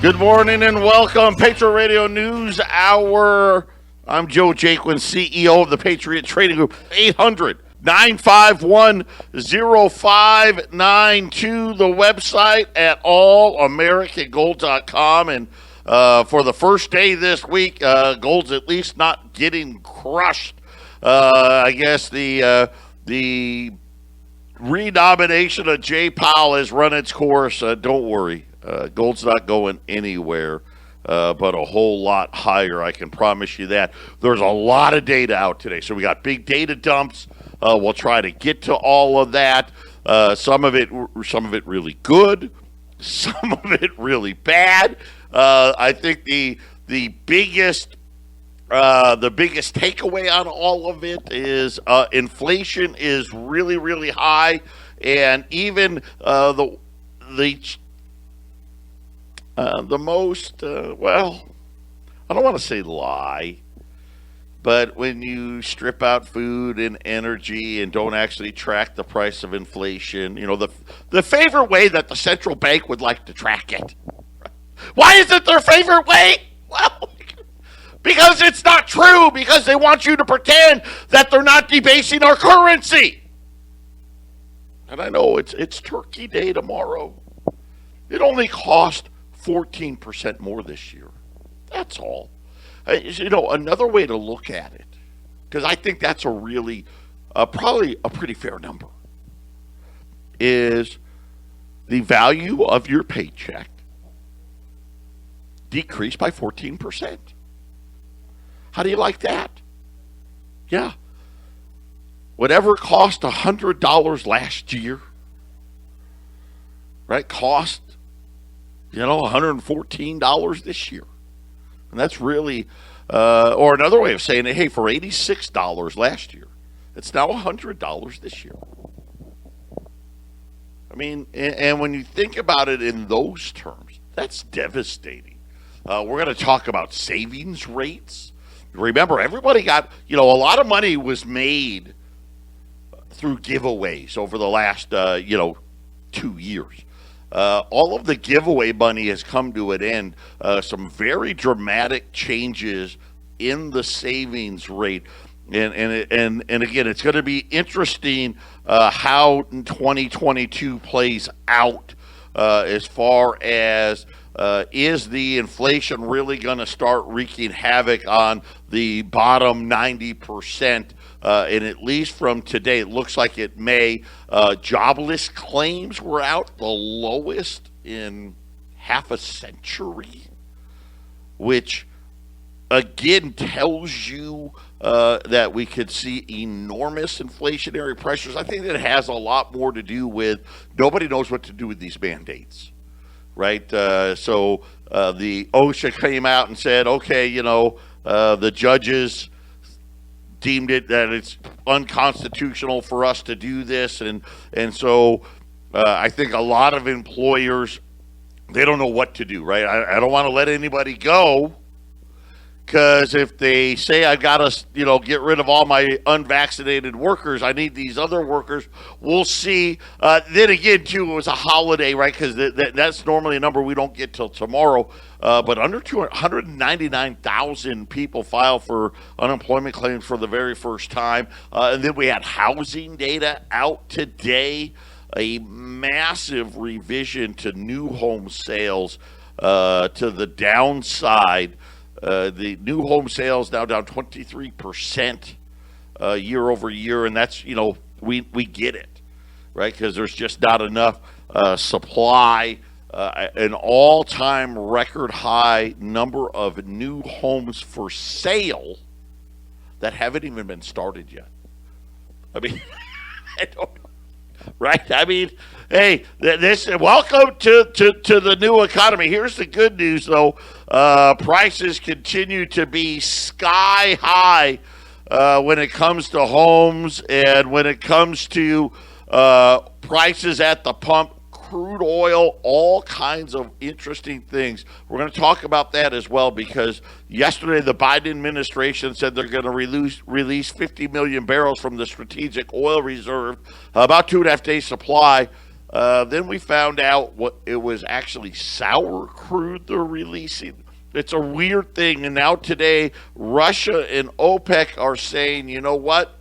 Good morning and welcome, Patriot Radio News Hour. I'm Joe Jaquint, CEO of the Patriot Trading Group. 800-951-0592, the website at allamericangold.com. And for the first day this week, gold's at least not getting crushed. I guess the renomination of Jay Powell has run its course. Don't worry. Gold's not going anywhere, but a whole lot higher. I can promise you that. There's a lot of data out today. So we got big data dumps. We'll try to get to all of that. Some of it really good. Some of it really bad. I think the biggest takeaway on all of it is inflation is really, really high, and even the most, well, I don't want to say lie, but when you strip out food and energy and don't actually track the price of inflation, you know, the favorite way that the central bank would like to track it. Why is it their favorite way? Well, because it's not true, because they want you to pretend that they're not debasing our currency. And I know it's Turkey Day tomorrow. It only cost 14% more this year. That's all. You know, another way to look at it, because I think that's a really, probably a pretty fair number, is the value of your paycheck decreased by 14%. How do you like that? Yeah. Whatever cost $100 last year, right, cost, $114 this year. And that's really, or another way of saying it, hey, for $86 last year, it's now $100 this year. I mean, and when you think about it in those terms, that's devastating. We're going to talk about savings rates. Remember, everybody got, a lot of money was made through giveaways over the last, 2 years. All of the giveaway money has come to an end. Some very dramatic changes in the savings rate. And again, it's going to be interesting how 2022 plays out as far as is the inflation really going to start wreaking havoc on the bottom 90%? And at least from today, it looks like it may. Jobless claims were out the lowest in half a century, which again tells you that we could see enormous inflationary pressures. I think that has a lot more to do with nobody knows what to do with these mandates, right? So the OSHA came out and said, okay, the judges deemed it that it's unconstitutional for us to do this, and so I think a lot of employers, they don't know what to do, right? I don't want to let anybody go, because if they say I got to, get rid of all my unvaccinated workers, I need these other workers. We'll see. Then again, too, it was a holiday, right? Because that's normally a number we don't get till tomorrow. But under 199,000 people filed for unemployment claims for the very first time. And then we had housing data out today, a massive revision to new home sales to the downside. The new home sales now down 23% year over year. And that's, we get it, right? Because there's just not enough supply. An all-time record high number of new homes for sale that haven't even been started yet. I mean, I don't know, right? I mean, hey, welcome to the new economy. Here's the good news, though. Prices continue to be sky high when it comes to homes and when it comes to prices at the pump. Crude oil, all kinds of interesting things. We're going to talk about that as well, because yesterday the Biden administration said they're going to release 50 million barrels from the strategic oil reserve, about 2.5 days supply. Then we found out what it was actually sour crude they're releasing. It's a weird thing. And now today, Russia and OPEC are saying, you know what?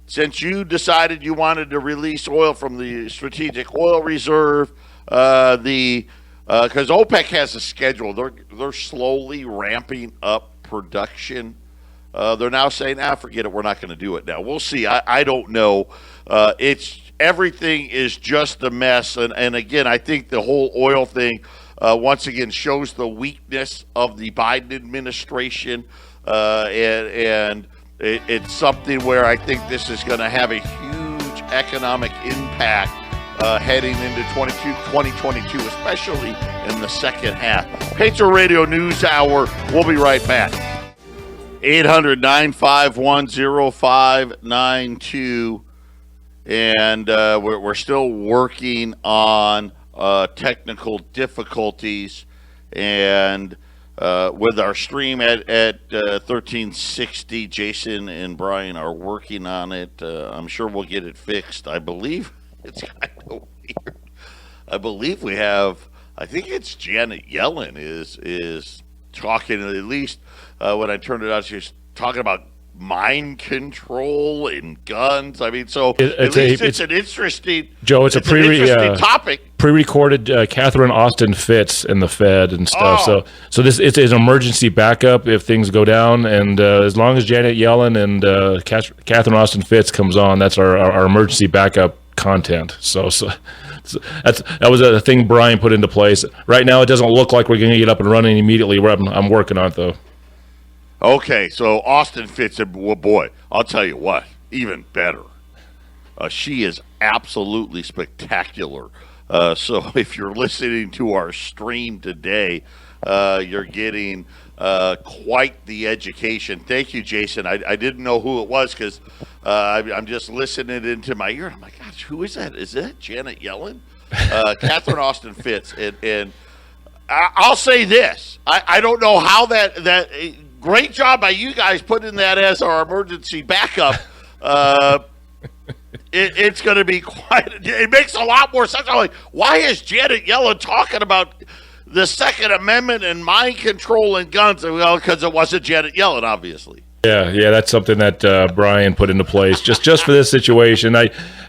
Since you decided you wanted to release oil from the strategic oil reserve, because OPEC has a schedule, they're slowly ramping up production. They're now saying, forget it, we're not going to do it now. We'll see. I don't know. Everything is just a mess. And again, I think the whole oil thing, once again, shows the weakness of the Biden administration. And it's something where I think this is going to have a huge economic impact heading into 2022, especially in the second half. Patriot Radio News Hour. We'll be right back. 800-951-0592. And we're still working on technical difficulties. And with our stream at 1360, Jason and Brian are working on it. I'm sure we'll get it fixed. I believe it's kind of weird. I believe we have, I think it's Janet Yellen is talking, at least when I turned it on, she was talking about mind control and guns. I mean, so it's an interesting, Joe. It's an interesting topic. Pre-recorded Catherine Austin Fitz in the Fed and stuff. So this it's an emergency backup if things go down, and as long as Janet Yellen and Catherine Austin Fitz comes on, that's our emergency backup content. So that was a thing Brian put into place. Right now, it doesn't look like we're going to get up and running immediately. I'm working on it though. Okay, so Austin Fitz, well, boy, I'll tell you what, even better. She is absolutely spectacular. So if you're listening to our stream today, you're getting quite the education. Thank you, Jason. I didn't know who it was because I'm just listening into my ear. I'm like, gosh, who is that? Is that Janet Yellen? Catherine Austin Fitz. And I'll say this. I don't know how that great job by you guys putting that as our emergency backup. It's going to be it makes a lot more sense. I'm like, why is Janet Yellen talking about the Second Amendment and mind control and guns? Well, because it wasn't Janet Yellen, obviously. Yeah, that's something that Brian put into place just for this situation.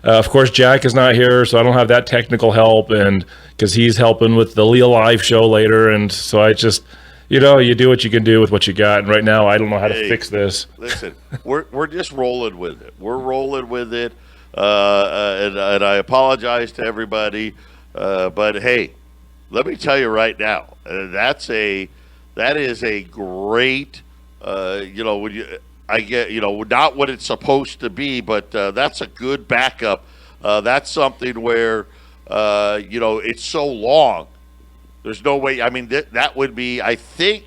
Of course, Jack is not here, so I don't have that technical help, and because he's helping with the Leah Live show later, and so I just, you do what you can do with what you got. And right now, I don't know how to fix this. Listen, we're just rolling with it. We're rolling with it, and I apologize to everybody, but hey, let me tell you right now, that is a great. I get, not what it's supposed to be, but that's a good backup. That's something where, it's so long. There's no way. I mean, that would be, I think,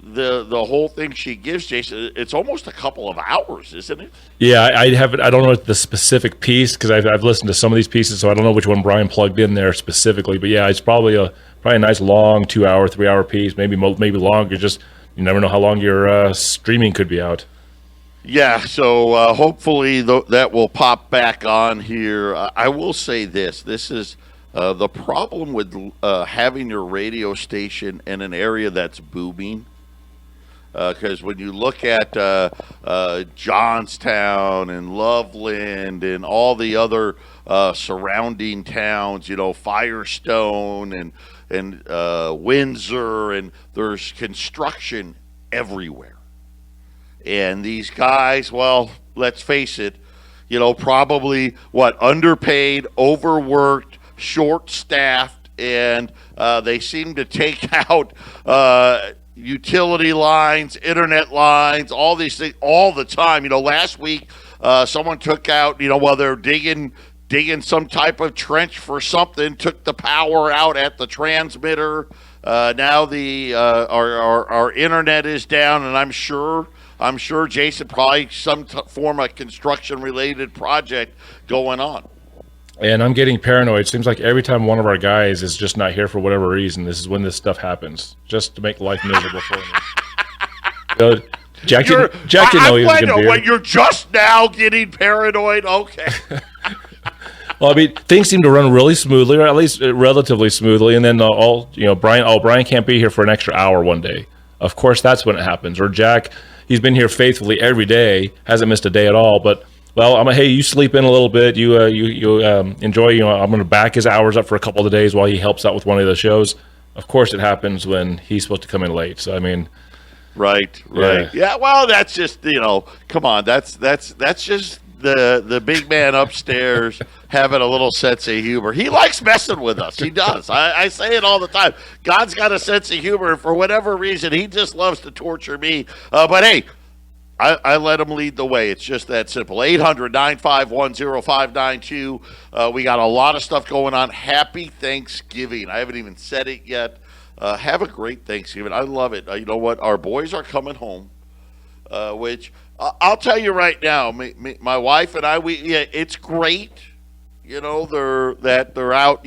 the whole thing she gives, Jason, it's almost a couple of hours, isn't it? Yeah, I don't know the specific piece because I've listened to some of these pieces, so I don't know which one Brian plugged in there specifically. But yeah, it's probably a nice long 2 hour, 3 hour piece, maybe longer. Just you never know how long your streaming could be out. Yeah, so hopefully that will pop back on here. I will say this is the problem with having your radio station in an area that's booming. Because when you look at Johnstown and Loveland and all the other surrounding towns, Firestone and Windsor, and there's construction everywhere. And these guys, well, let's face it, probably underpaid, overworked, short-staffed, and they seem to take out utility lines, internet lines, all these things all the time. Last week someone took out, while they're digging some type of trench for something, took the power out at the transmitter. Now our internet is down, and I'm sure Jason, probably some form of construction related project going on. And I'm getting paranoid. Seems like every time one of our guys is just not here for whatever reason, this is when this stuff happens, just to make life miserable for me. Jack didn't know he was going to be here. You're just now getting paranoid? Okay. Well, I mean, things seem to run really smoothly, or at least relatively smoothly, and then Brian can't be here for an extra hour one day. Of course, that's when it happens. Or Jack, he's been here faithfully every day, hasn't missed a day at all. But hey, you sleep in a little bit. You enjoy. I'm going to back his hours up for a couple of days while he helps out with one of the shows. Of course, it happens when he's supposed to come in late. So I mean, right. Yeah. Well, that's just come on. That's just the big man upstairs having a little sense of humor. He likes messing with us. He does. I say it all the time. God's got a sense of humor, and for whatever reason, he just loves to torture me. But hey, I let him lead the way. It's just that simple. 800-951-0592. We got a lot of stuff going on. Happy Thanksgiving. I haven't even said it yet. Have a great Thanksgiving. I love it. You know what? Our boys are coming home, which I'll tell you right now. My wife and I, it's great. They're out.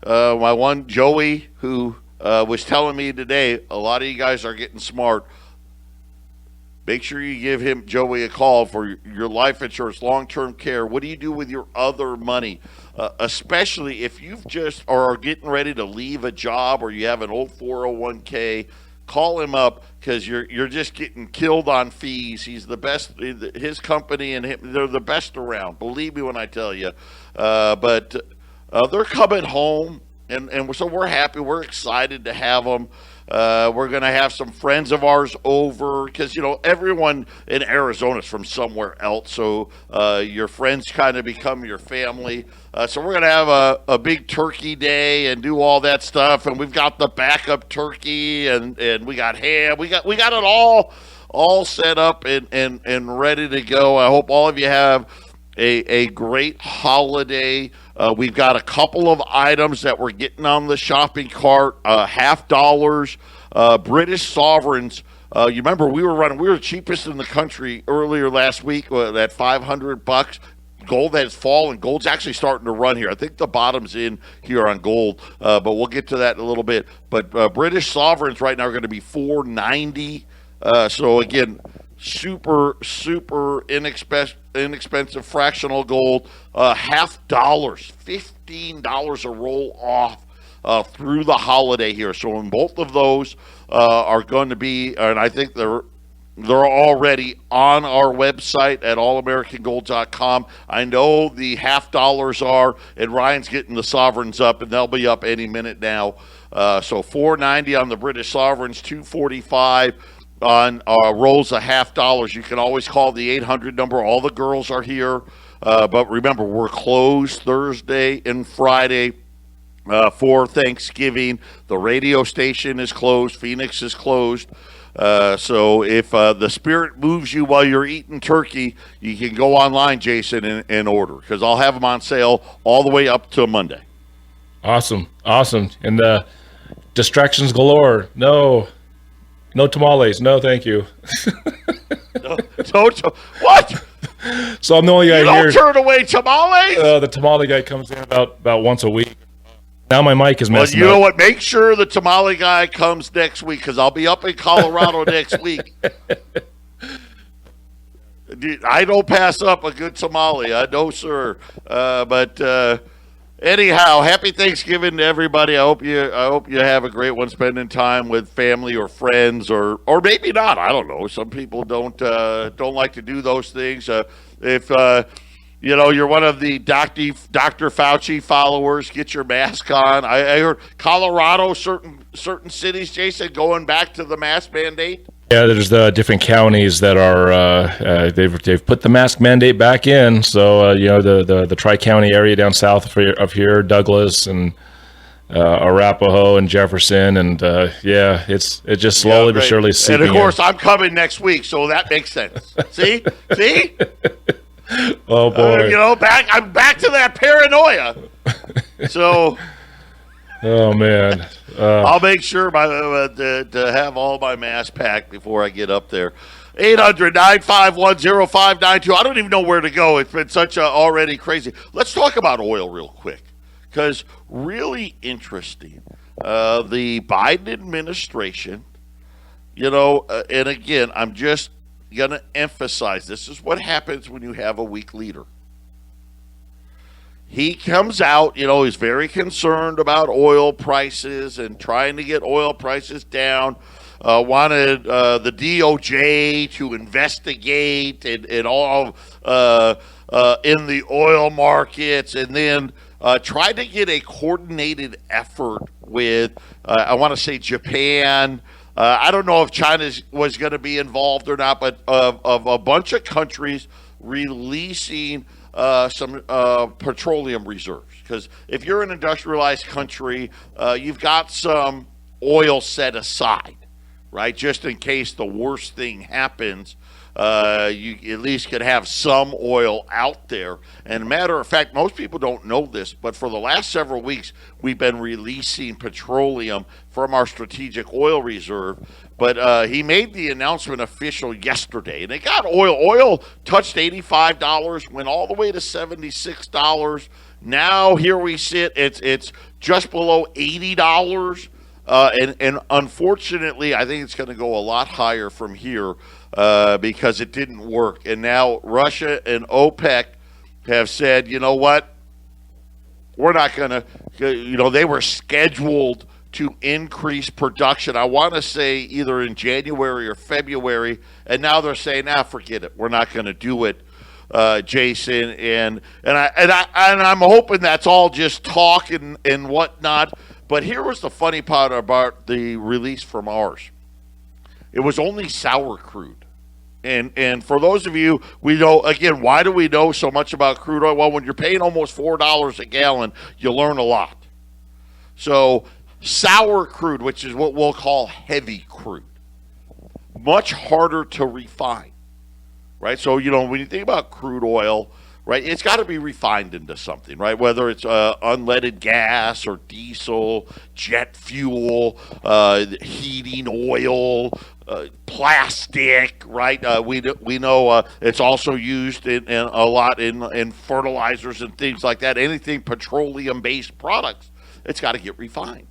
My one Joey, who was telling me today, a lot of you guys are getting smart. Make sure you give Joey, a call for your life insurance, long-term care. What do you do with your other money? Especially if you've just are getting ready to leave a job or you have an old 401k, call him up because you're just getting killed on fees. He's the best. His company and him, they're the best around. Believe me when I tell you. But they're coming home, and so we're happy. We're excited to have them. We're going to have some friends of ours over because, everyone in Arizona is from somewhere else. So your friends kind of become your family. So we're going to have a big turkey day and do all that stuff. And we've got the backup turkey and we got ham. We got it all set up and ready to go. I hope all of you have a great holiday. We've got a couple of items that we're getting on the shopping cart, $50, British sovereigns. You remember we were cheapest in the country earlier last week at $500. Gold has fallen. Gold's actually starting to run here. I think the bottom's in here on gold, but we'll get to that in a little bit. But British sovereigns right now are going to be $490. So again, super inexpensive fractional gold, $50, $15 a roll off through the holiday here. So in both of those are going to be, and I think they're already on our website at allamericangold.com. I know the $50 are, and Ryan's getting the sovereigns up, and they'll be up any minute now. So $490 on the British sovereigns, $245 on rolls of $50. You can always call the 800 number. All the girls are here. But remember, we're closed Thursday and Friday for Thanksgiving. The radio station is closed. Phoenix is closed. So if the spirit moves you while you're eating turkey, you can go online, Jason, and order, because I'll have them on sale all the way up to Monday. Awesome. And distractions galore. No tamales. No, thank you. What? So I'm the only guy here. You don't turn away tamales? The tamale guy comes in about once a week. Now my mic is messing up. Well, you know what? Make sure the tamale guy comes next week, because I'll be up in Colorado next week. Dude, I don't pass up a good tamale. I know, sir. But anyhow, happy Thanksgiving to everybody. I hope you have a great one, spending time with family or friends, or maybe not. I don't know. Some people don't like to do those things. If you're one of the Dr. Fauci followers, get your mask on. I heard Colorado, certain cities, Jason, going back to the mask mandate. Yeah, there's different counties that are they've put the mask mandate back in. So the Tri-County area down south of here, Douglas and Arapahoe and Jefferson, and it's just slowly but surely seeping in. And of course, I'm coming next week, so that makes sense. See. Oh boy! I'm back to that paranoia. So. Oh man! I'll make sure to have all my masks packed before I get up there. 800-951-0592. I don't even know where to go. It's been such already crazy. Let's talk about oil real quick, because really interesting. The Biden administration, and again, I'm just going to emphasize, this is what happens when you have a weak leader. he comes out, he's very concerned about oil prices and trying to get oil prices down. Wanted the DOJ to investigate and all in the oil markets, and then tried to get a coordinated effort with, I want to say, Japan. I don't know if China was going to be involved or not, but of a bunch of countries releasing some petroleum reserves. Because if you're an industrialized country, you've got some oil set aside, right? Just in case the worst thing happens, you at least could have some oil out there. And matter of fact, most people don't know this, but for the last several weeks, we've been releasing petroleum from our strategic oil reserve. But he made the announcement official yesterday, and it got oil. Oil touched $85, went all the way to $76. Now here we sit. It's just below $80. And unfortunately, I think it's going to go a lot higher from here because it didn't work. And now Russia and OPEC have said, you know what? We're not going to, they were scheduled to increase production, I want to say either in January or February, and now they're saying, forget it. We're not going to do it, Jason. And I'm hoping that's all just talk and whatnot. But here was the funny part about the release from ours. It was only sour crude. And for those of you, we know, again, why do we know so much about crude oil? Well, when you're paying almost $4 a gallon, you learn a lot. So sour crude, which is what we'll call heavy crude, much harder to refine, right? So, when you think about crude oil, right, it's got to be refined into something, right? Whether it's unleaded gas or diesel, jet fuel, heating oil, plastic, right? We know it's also used in a lot in fertilizers and things like that. Anything petroleum-based products, it's got to get refined.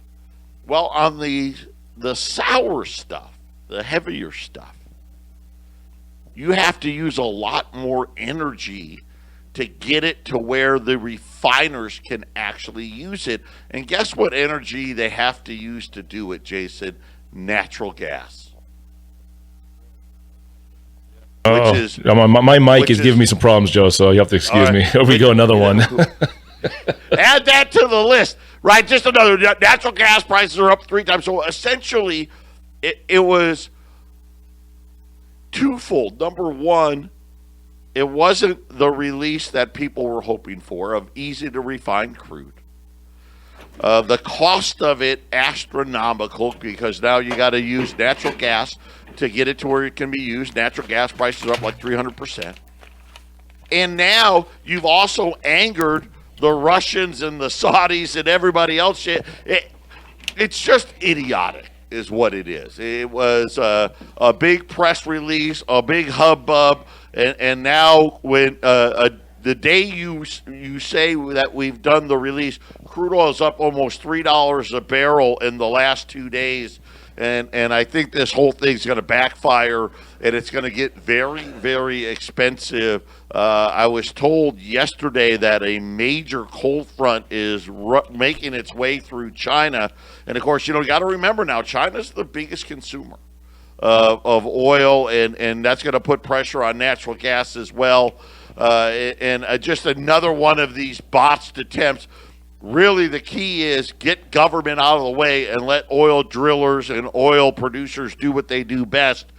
Well, on the sour stuff, the heavier stuff, you have to use a lot more energy to get it to where the refiners can actually use it. And guess what energy they have to use to do it, Jason? Natural gas. My mic is giving me some problems, Joe, so you have to excuse me. Here we go, another one. Add that to the list, right? Just another. Natural gas prices are up 3 times. So essentially, it was twofold. Number one, it wasn't the release that people were hoping for of easy to refine crude. The cost of it astronomical because now you got to use natural gas to get it to where it can be used. Natural gas prices are up like 300%. And now you've also angered the Russians and the Saudis and everybody else. It's just idiotic is what it is. It was a big press release, a big hubbub, and now when the day you say that we've done the release, crude oil is up almost $3 a barrel in the last 2 days. And I think this whole thing's going to backfire, and it's going to get very, very expensive. I was told yesterday that a major cold front is making its way through China. And, of course, you got to remember now, China's the biggest consumer of oil, and that's going to put pressure on natural gas as well. And just another one of these botched attempts. Really, the key is get government out of the way and let oil drillers and oil producers do what they do best,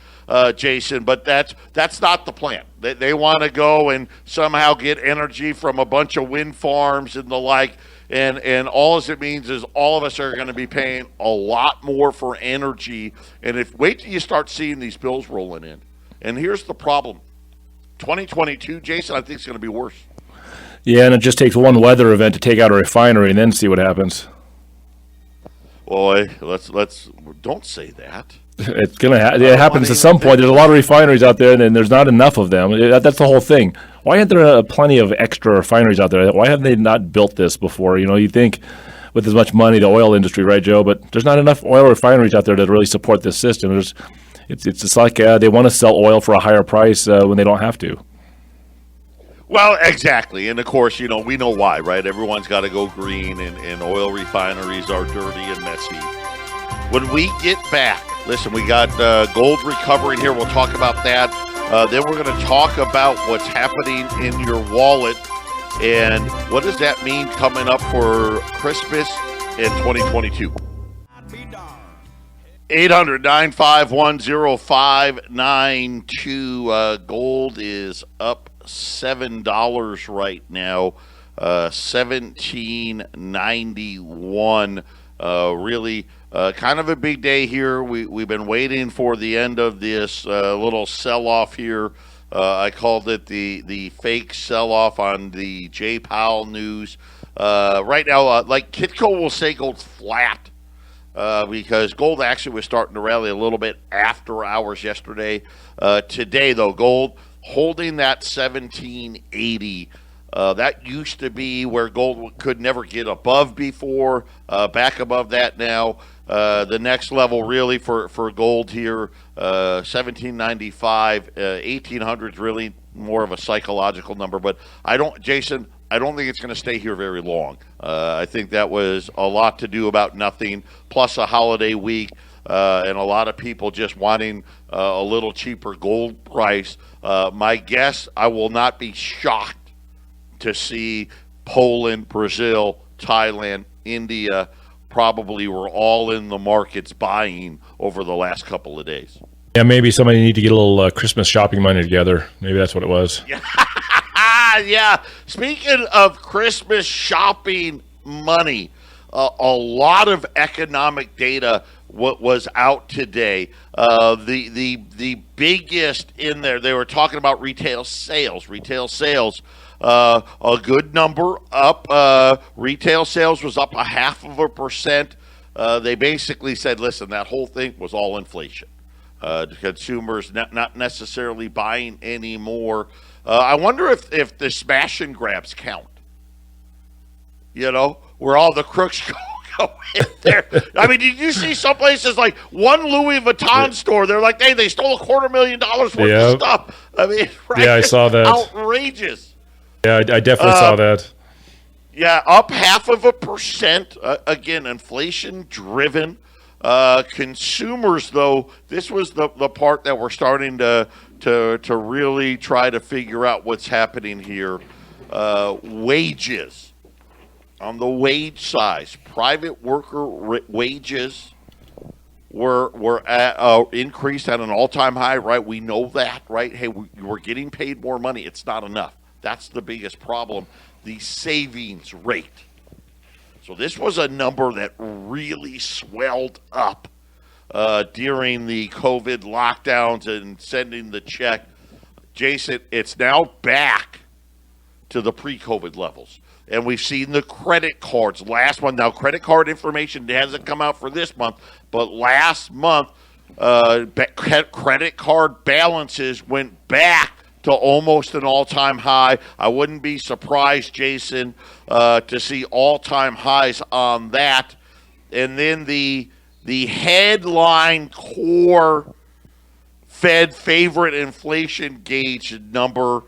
Jason. But that's not the plan. They want to go and somehow get energy from a bunch of wind farms and the like. And all it means is all of us are going to be paying a lot more for energy. And wait till you start seeing these bills rolling in. And here's the problem. 2022, Jason, I think it's going to be worse. Yeah, and it just takes one weather event to take out a refinery and then see what happens. Boy, let's don't say that. It's it happens at some point. There's a lot of refineries out there, and there's not enough of them. That's the whole thing. Why aren't there plenty of extra refineries out there? Why haven't they not built this before? You think with as much money, the oil industry, right, Joe? But there's not enough oil refineries out there to really support this system. It's just like they want to sell oil for a higher price when they don't have to. Well, exactly. And of course, we know why, right? Everyone's got to go green, and oil refineries are dirty and messy. When we get back, listen, we got gold recovering here. We'll talk about that. Then we're going to talk about what's happening in your wallet and what does that mean coming up for Christmas in 2022. 800-951-0592. Gold is up $7 right now, 1791. Really kind of a big day here. We've been waiting for the end of this little sell-off here. I called it the fake sell-off on the Jay Powell news. Right now, like Kitco will say gold's flat. Because gold actually was starting to rally a little bit after hours yesterday. Today, though, gold holding that 1780. That used to be where gold could never get above before. Back above that now. The next level really for gold here, 1795, 1800 is really more of a psychological number. But Jason, I don't think it's going to stay here very long. I think that was a lot to do about nothing, plus a holiday week, and a lot of people just wanting a little cheaper gold price. My guess, I will not be shocked to see Poland, Brazil, Thailand, India probably were all in the markets buying over the last couple of days. Yeah, maybe somebody need to get a little Christmas shopping money together. Maybe that's what it was. Yeah. Yeah. Speaking of Christmas shopping money, a lot of economic data was out today. The biggest in there, they were talking about retail sales. A good number up. Retail sales was up 0.5%. They basically said, listen, that whole thing was all inflation. The consumers not necessarily buying anymore. I wonder if the smash and grabs count. Where all the crooks go in there. I mean, did you see some places like one Louis Vuitton store? They're like, hey, they stole $250,000 worth of stuff. I mean, right? Yeah, I saw that. Outrageous. Yeah, I definitely saw that. Yeah, up 0.5%. Again, inflation driven. Consumers, though, this was the part that we're starting to really try to figure out what's happening here. Wages. On the wage size, private worker wages were increased at an all-time high, right? We know that, right? Hey, we're getting paid more money. It's not enough. That's the biggest problem. The savings rate. So this was a number that really swelled up during the COVID lockdowns and sending the check. Jason, it's now back to the pre-COVID levels. And we've seen the credit cards last month. Now, credit card information hasn't come out for this month, but last month, credit card balances went back to almost an all-time high. I wouldn't be surprised, Jason, to see all-time highs on that. And then the headline core Fed favorite inflation gauge number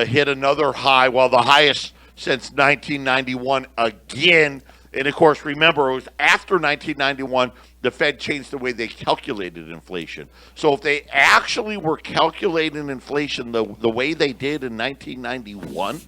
hit another high, well, the highest since 1991 again. And, of course, remember, it was after 1991 the Fed changed the way they calculated inflation. So if they actually were calculating inflation the way they did in 1991,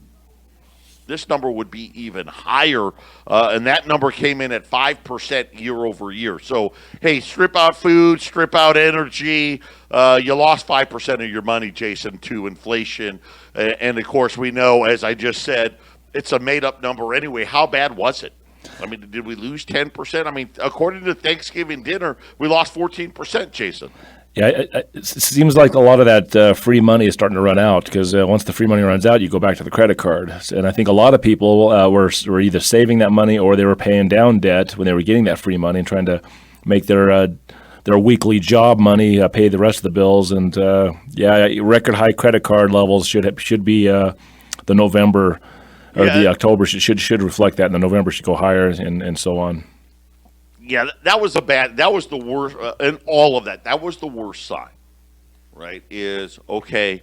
this number would be even higher. And that number came in at 5% year over year. So, hey, strip out food, strip out energy. You lost 5% of your money, Jason, to inflation. And, of course, we know, as I just said, it's a made-up number anyway. How bad was it? I mean, did we lose 10%? I mean, according to Thanksgiving dinner, we lost 14%, Jason. Yeah, it seems like a lot of that free money is starting to run out because once the free money runs out, you go back to the credit card. And I think a lot of people were either saving that money or they were paying down debt when they were getting that free money and trying to make their weekly job money pay the rest of the bills. And, record high credit card levels should be the November or the October should reflect that, and the November should go higher, and so on. Yeah, that was the worst, and all of that. That was the worst sign, right? Is okay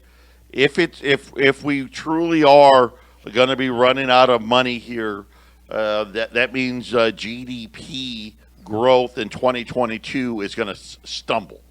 if we truly are going to be running out of money here, that means GDP growth in 2022 is going to stumble.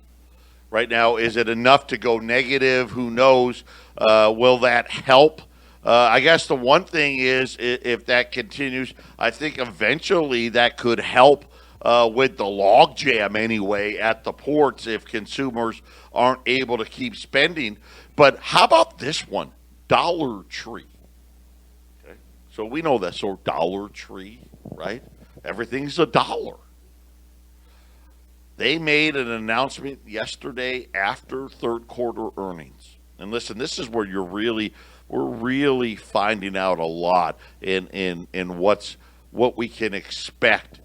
Right now, is it enough to go negative? Who knows? Will that help? I guess the one thing is, if that continues, I think eventually that could help with the logjam anyway at the ports if consumers aren't able to keep spending. But how about this one? Dollar Tree. Okay. So we know that. So Dollar Tree, right? Everything's a dollar. They made an announcement yesterday after third quarter earnings. And listen, this is where we're really finding out a lot in what we can expect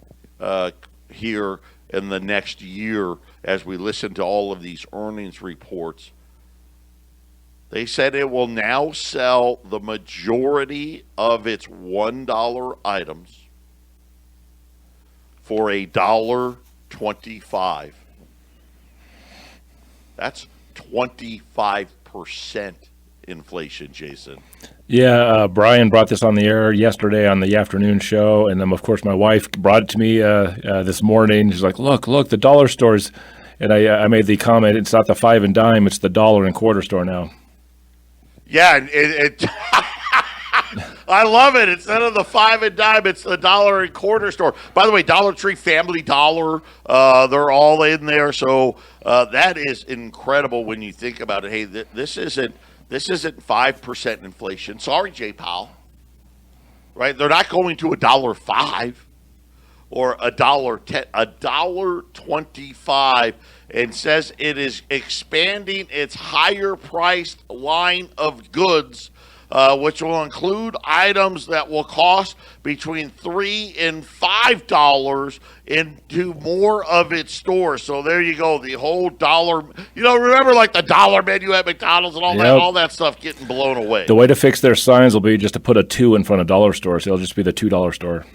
here in the next year as we listen to all of these earnings reports. They said it will now sell the majority of its $1 items for $1.25. That's 25% inflation, Jason. Yeah, Brian brought this on the air yesterday on the afternoon show, and then, of course, my wife brought it to me this morning. She's like, look, the dollar stores. And I made the comment, it's not the 5 and dime, it's the dollar and quarter store now. Yeah, I love it. Instead of the 5 and dime, it's the dollar and quarter store. By the way, Dollar Tree, Family Dollar, they're all in there. So that is incredible when you think about it. Hey, this isn't 5% inflation. Sorry, Jay Powell. Right? They're not going to $1.05 or $1.10, $1.25, and says it is expanding its higher priced line of goods, which will include items that will cost between $3 and $5 into more of its stores. So there you go, the whole dollar. Remember like the dollar menu at McDonald's and all that stuff getting blown away. The way to fix their signs will be just to put a 2 in front of dollar stores. It'll just be the $2 store.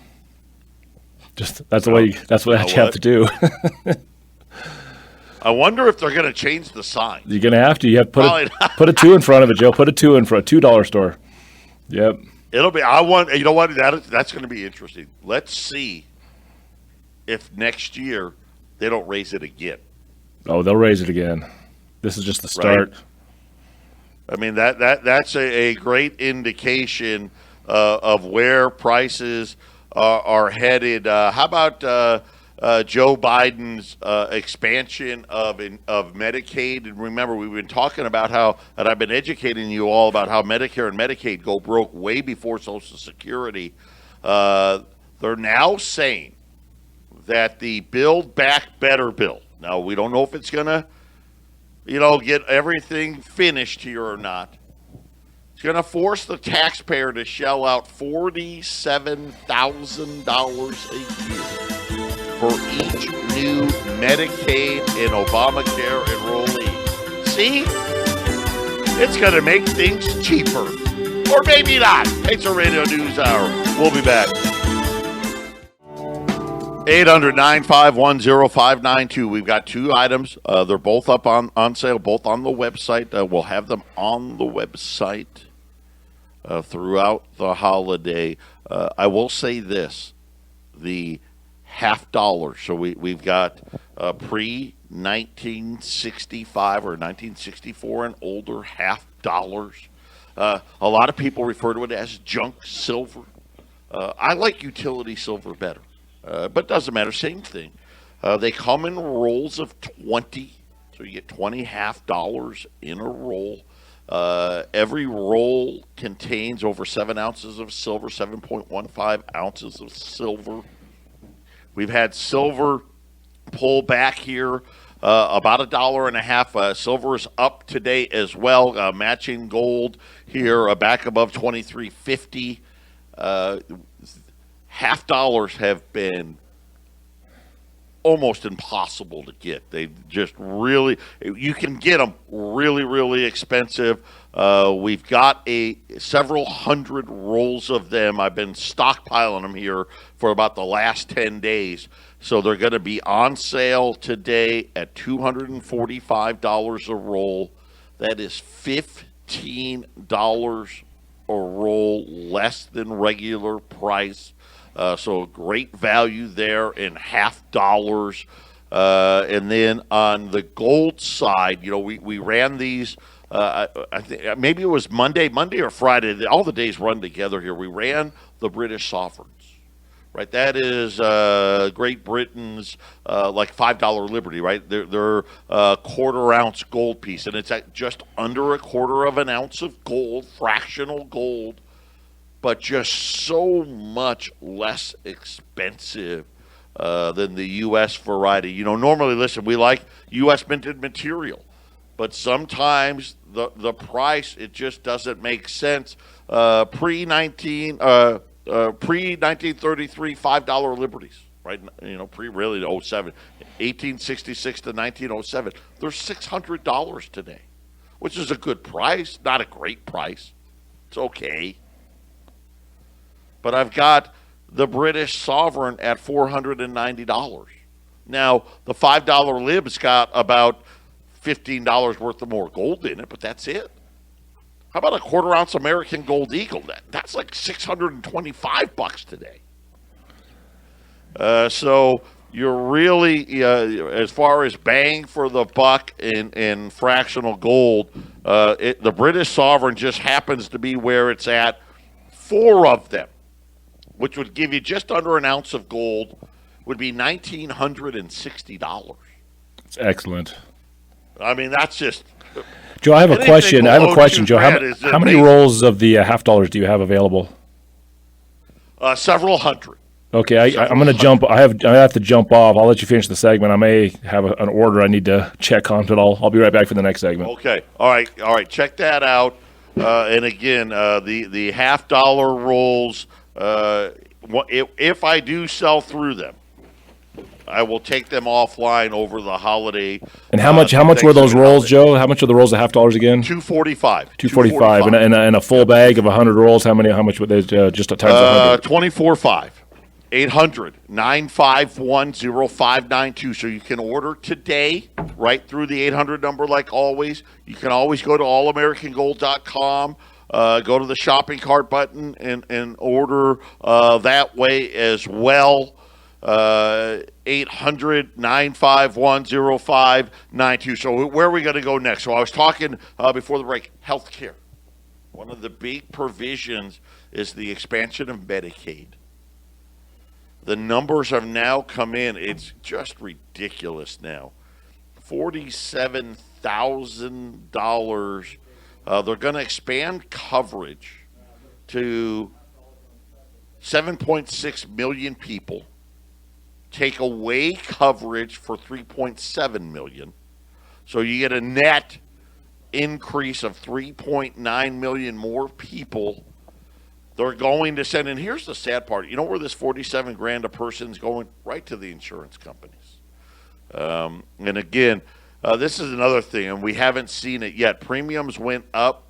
That's the way. That's what you have to do. I wonder if they're going to change the sign. You're going to have to. You have to put a 2 in front of it, Joe. Put a 2 in front, $2 store. Yep. It'll be. I want. You know what? That's going to be interesting. Let's see if next year they don't raise it again. Oh, they'll raise it again. This is just the start. Right? I mean that's a great indication of where prices are headed. How about Joe Biden's expansion of Medicaid? And remember, we've been talking about how, and I've been educating you all about how Medicare and Medicaid go broke way before Social Security. They're now saying that the Build Back Better bill. Now, we don't know if it's going to, get everything finished here or not. It's going to force the taxpayer to shell out $47,000 a year for each new Medicaid and Obamacare enrollee. See? It's going to make things cheaper. Or maybe not. Patriot Radio News Hour. We'll be back. 800-951-0592. We've got 2 items. They're both up on sale, both on the website. We'll have them on the website throughout the holiday. I will say this. The $50. So we've got pre-1965 or 1964 and older $50. A lot of people refer to it as junk silver. I like utility silver better. But doesn't matter, same thing. They come in rolls of 20, so you get 20 $50 in a roll. Every roll contains over 7 ounces of silver, 7.15 ounces of silver. We've had silver pull back here about $1.50. Silver is up today as well, matching gold here, back above $23.50. $50 have been almost impossible to get. They just really, you can get them really, really expensive. We've got several hundred rolls of them. I've been stockpiling them here for about the last 10 days. So they're going to be on sale today at $245 a roll. That is $15 a roll less than regular price. So great value there in half dollars. And then on the gold side, we ran these. I think maybe it was Monday or Friday. All the days run together here. We ran the British sovereigns, right? That is Great Britain's like $5 Liberty, right? They're quarter ounce gold piece, and it's at just under a quarter of an ounce of gold, fractional gold, but just so much less expensive than the U.S. variety. Normally, listen, we like U.S. minted material, but sometimes the price, it just doesn't make sense. Pre-1933 $5 Liberties, right? Pre-really 07, 1866 to 1907. They're $600 today, which is a good price, not a great price. It's okay. But I've got the British sovereign at $490. Now, the $5 lib's got about $15 worth of more gold in it, but that's it. How about a quarter ounce American Gold Eagle? That's like $625 today. So you're really, as far as bang for the buck in fractional gold, the British sovereign just happens to be where it's at. 4 of them, which would give you just under an ounce of gold, would be $1,960. That's excellent. I mean, that's just... Joe, I have a question. Joe. How many rolls of the half dollars do you have available? Several hundred. Okay, I'm going to jump. I have to jump off. I'll let you finish the segment. I may have an order I need to check on, but I'll be right back for the next segment. Okay. All right. Check that out. And again, the half dollar rolls. If I do sell through them, I will take them offline over the holiday. And how much were those rolls, Joe? How much are the rolls of half dollars again? $245. $245. And a full bag of 100 rolls. How much would they just times 100? $24.5. 800-951-0592. So you can order today right through the 800 number like always. You can always go to allamericangold.com. Go to the shopping cart button and order that way as well. 800-951-0592. So where are we going to go next? So I was talking before the break, healthcare. One of the big provisions is the expansion of Medicaid. The numbers have now come in. It's just ridiculous now. $47,000. They're going to expand coverage to 7.6 million people. Take away coverage for 3.7 million. So you get a net increase of 3.9 million more people. They're going to send, and here's the sad part. You know where this $47,000 a person's going? Right to the insurance companies. And again, this is another thing, and we haven't seen it yet. Premiums went up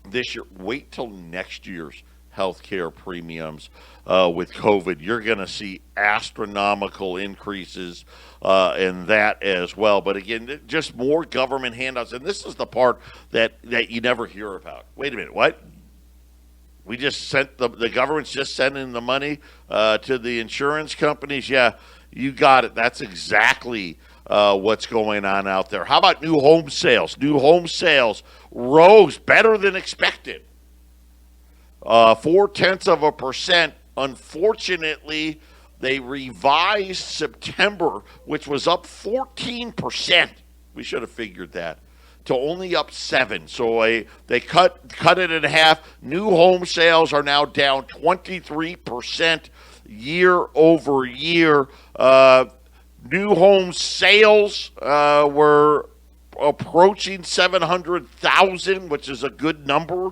this year. Wait till next year's healthcare premiums with COVID. You're going to see astronomical increases in that as well. But again, just more government handouts. And this is the part that you never hear about. Wait a minute, what? We just sent the government's just sending the money to the insurance companies? Yeah, you got it. That's exactly what's going on out there. How about new home sales? New home sales rose better than expected. 0.4%. Unfortunately, they revised September, which was up 14%. We should have figured that. To only up 7%. So they cut it in half. New home sales are now down 23% year over year. New home sales were approaching 700,000, which is a good number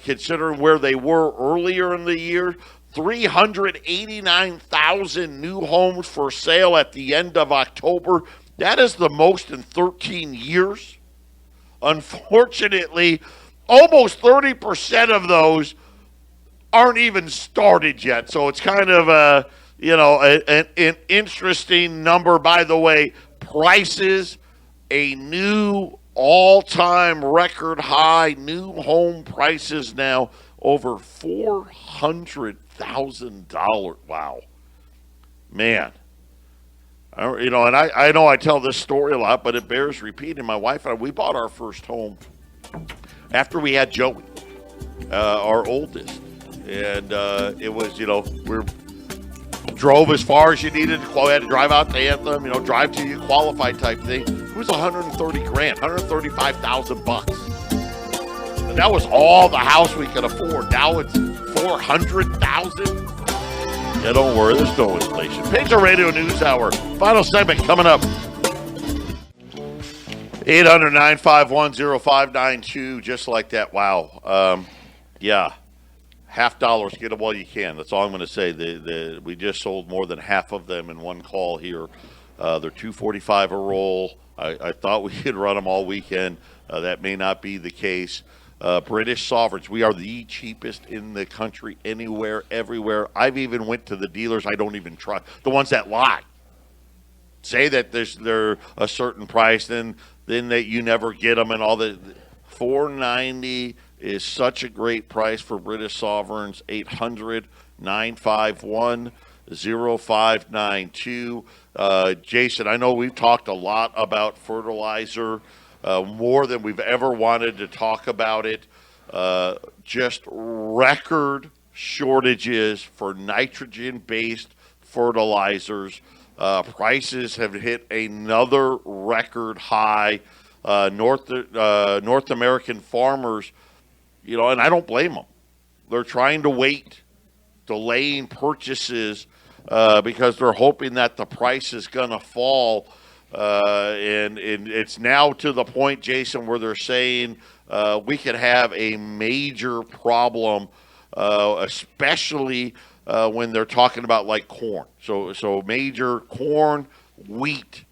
considering where they were earlier in the year. 389,000 new homes for sale at the end of October. That is the most in 13 years. Unfortunately, almost 30% of those aren't even started yet. So it's kind of an interesting number. By the way, prices, a new All-time record high new home prices now over $400,000. Wow. Man. And I know I tell this story a lot, but it bears repeating. My wife and I, we bought our first home after we had Joey, our oldest. And it was, we drove as far as you needed. We had to drive out to Anthem, drive till you qualify type thing. It was $130,000, $135,000. And that was all the house we could afford. Now it's $400,000. Yeah, don't worry, there's no inflation. Patriot Radio News Hour. Final segment coming up. 800-951-0592, just like that. Wow. Yeah. $50, get them while you can. That's all I'm going to say. We just sold more than half of them in one call here. They're $245 a roll. I thought we could run them all weekend. That may not be the case. British Sovereigns, we are the cheapest in the country, anywhere, everywhere. I've even went to the dealers I don't even trust, the ones that lie. Say that they're a certain price, then that you never get them and all the $490 is such a great price for British Sovereigns. 800-951-0592. Jason, I know we've talked a lot about fertilizer, more than we've ever wanted to talk about it. Just record shortages for nitrogen-based fertilizers. Prices have hit another record high. North American farmers, and I don't blame them. They're trying to wait, delaying purchases because they're hoping that the price is going to fall. And it's now to the point, Jason, where they're saying we could have a major problem, especially when they're talking about like corn. So major corn, wheat,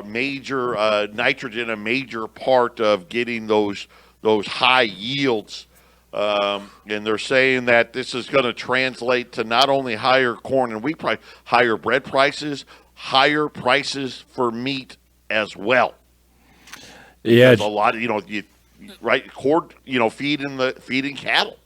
major nitrogen, a major part of getting those high yields. And they're saying that this is going to translate to not only higher corn and wheat price, higher bread prices, higher prices for meat as well. Yeah, there's a lot of feeding cattle.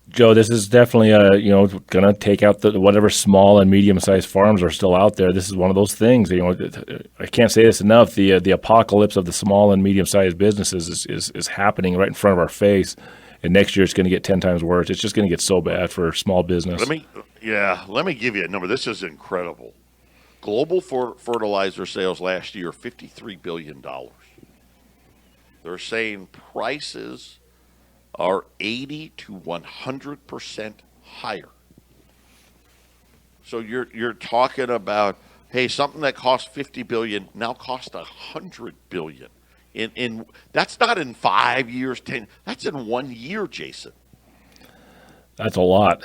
Joe, this is definitely going to take out whatever small and medium-sized farms are still out there. This is one of those things. I can't say this enough. The apocalypse of the small and medium-sized businesses is happening right in front of our face, and next year it's going to get 10 times worse. It's just going to get so bad for small business. Let me give you a number. This is incredible. Global fertilizer sales last year, $53 billion. They're saying prices are 80 to 100% higher. So you're talking about, hey, something that cost $50 billion now costs $100 billion. In that's not in 5 years, 10. That's in 1 year, Jason. That's a lot.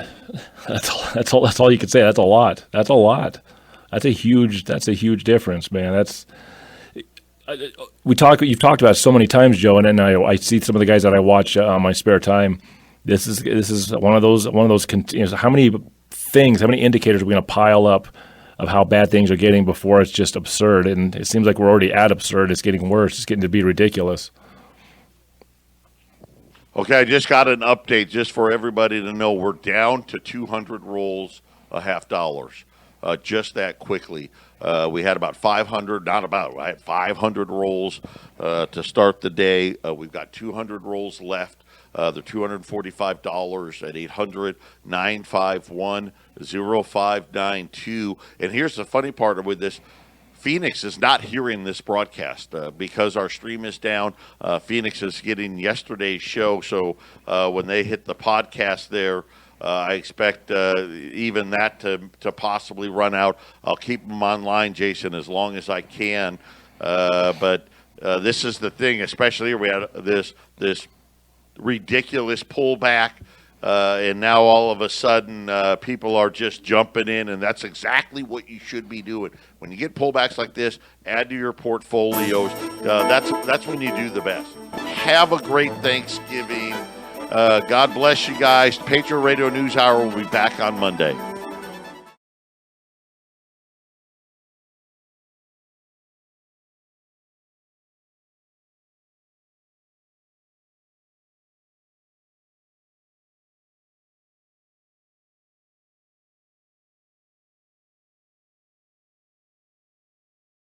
That's all you can say. That's a lot. That's a lot. That's a huge difference, man. You've talked about it so many times, Joe, and I see some of the guys that I watch on my spare time. This is one of those. How many indicators are we going to pile up of how bad things are getting before it's just absurd? And it seems like we're already at absurd. It's getting worse. It's getting to be ridiculous. Okay, I just got an update just for everybody to know. We're down to 200 rolls, $50. Just that quickly. We had about 500, I had 500 rolls to start the day. We've got 200 rolls left. They're $245 at 800-951-0592. And here's the funny part with this. Phoenix is not hearing this broadcast because our stream is down. Phoenix is getting yesterday's show, so when they hit the podcast there, I expect even that to possibly run out. I'll keep them online, Jason, as long as I can. But this is the thing, especially here we had this ridiculous pullback, and now all of a sudden people are just jumping in, and that's exactly what you should be doing. When you get pullbacks like this, add to your portfolios. That's when you do the best. Have a great Thanksgiving. God bless you guys. Patriot Radio News Hour will be back on Monday.